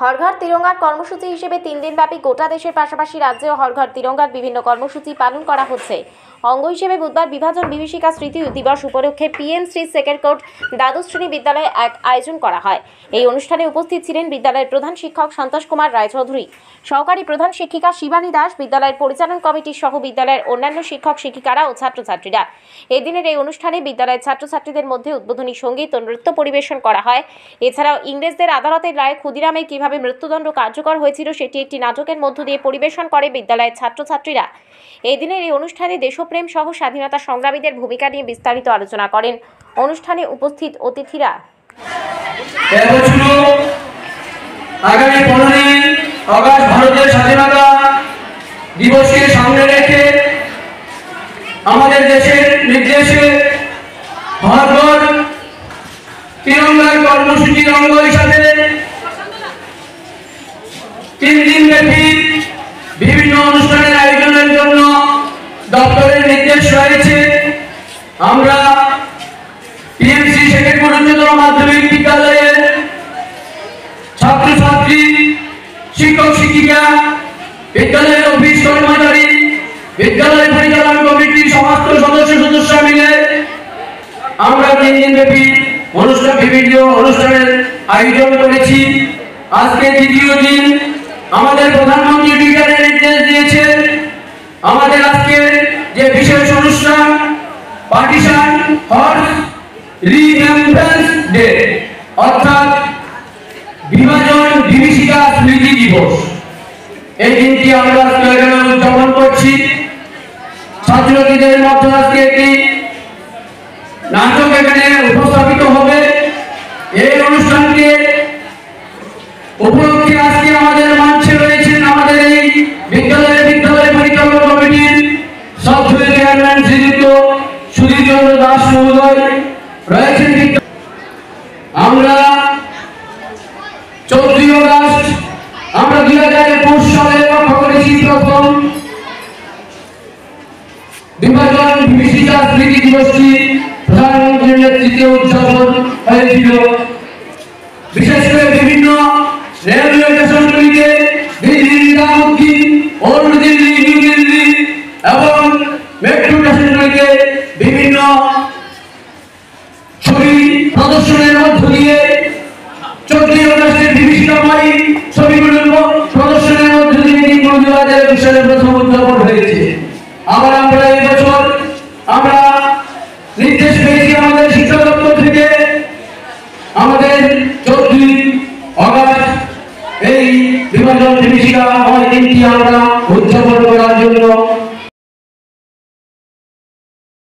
हर घर तिरंगार कर्मसूची हिसेबे 3 दिनव्यापी गोटा देशेर पाशापाशि राज्येও हर घर तिरंगार विभिन्न कर्मसूची पालन करा हच्छे। अंग हिसेबे बुधवार विभाजन विभीषिका स्मृति दिवस उपलक्षे पीएम श्री सेकेंड कोर्ट द्वादश श्रेणी विद्यालये एक आयोजन करा हय। এই অনুষ্ঠানে উপস্থিত ছিলেন বিদ্যালয়ের প্রধান শিক্ষক সন্তোষ কুমার রায়চৌধুরী, সহকারী প্রধান শিক্ষিকা শিবানী দাস, বিদ্যালয়ের পরিচালন কমিটির সহ বিদ্যালয়ের অন্যান্য শিক্ষক শিক্ষিকারা ও ছাত্রছাত্রীরা। এই দিনের এই অনুষ্ঠানে বিদ্যালয়ের ছাত্রছাত্রীদের মধ্যে উদ্বোধনী সঙ্গীত ও নৃত্য পরিবেশন করা হয়। এছাড়াও ইংরেজদের আদালতের রায়ে ক্ষুদিরামের কিভাবে মৃত্যুদণ্ড কার্যকর হয়েছিল সেটি একটি নাটকের মধ্য দিয়ে পরিবেশন করে বিদ্যালয়ের ছাত্রছাত্রীরা। এই দিনের এই অনুষ্ঠানে দেশপ্রেম সহ স্বাধীনতা সংগ্রামীদের ভূমিকা নিয়ে বিস্তারিত আলোচনা করেন অনুষ্ঠানে উপস্থিত অতিথিরা। আগামী 15ই আগস্ট ভারতের স্বাধীনতা দিবসকে সামনে রেখে আমাদের দেশের নির্দেশে হর ঘর তিরঙ্গার কর্মসূচির অঙ্গ হিসাবে 3 দিন ব্যাপী বিভিন্ন অনুষ্ঠানের আয়োজনের জন্য দপ্তরের নির্দেশ রয়েছে। আমরা পিএমসি সেকেন্ড উচ্চতর মাধ্যমিক বিদ্যালয়ের ছাত্রছাত্রী, শিক্ষক শিক্ষিকা, বিদ্যালয়ের অফিস কর্মচারী, বিদ্যালয় পরিচালন কমিটির সমস্ত সদস্য মিলে আমরা 3 দিন ব্যাপী বিভিন্ন অনুষ্ঠানের আয়োজন করেছি। আজকে দ্বিতীয় দিন আমাদের প্রধানমন্ত্রী টুইটারে নির্দেশ দিয়েছেন আমাদের আজকে যে বিশেষ অনুষ্ঠান পার্টিশন হর্স রিমেম্বারেন্স ডে অর্থাৎ বিভাজন বিভীষিকা স্মৃতি দিবস, এই দিনটি আমরা আজকে উদযাপন করছি। ছাত্রছাত্রীদের মধ্যে আজকে একটি নাটক এখানে উপস্থাপিত হবে। এই অনুষ্ঠানকে উপলক্ষে আজকে আমাদের মঞ্চে রয়েছেন আমাদের এই বিদ্যালয় পরিচালন কমিটির সদস্য চেয়ারম্যান শ্রীযুক্ত সুধীর চন্দ্র দাস মহোদয় রয়েছেন। আমরা 14 আগস্ট আমরা 2021 সালে লক্ষ্য করেছি প্রথম বিভাজন বিভীষিকা স্মৃতি দিবসটি প্রধানমন্ত্রীর নেতৃত্বে উদযাপন হয়েছিল। বিশেষ করে বিভিন্ন রেলওয়ে স্টেশনগুলিতে দিল্লি, ওল্ড দিল্লি, নিউ দিল্লি এবং মেট্রো স্টেশনগুলিতে বিভিন্ন ছবি প্রদর্শনের মধ্য দিয়ে 14 আগস্টের বিভীষিকাময়ী ছবিগুলোর প্রদর্শনের মধ্য দিয়ে 2021 সালে প্রথম উদযাপন হয়েছে। আবার আমরা এই বছর আমরা নির্দেশ পেয়েছি আমাদের শিক্ষা দপ্তর থেকে আমাদের 14 আগস্ট এই বিভাজন বিভীষিকাময় দিনটি আমরা উদযাপন করার জন্য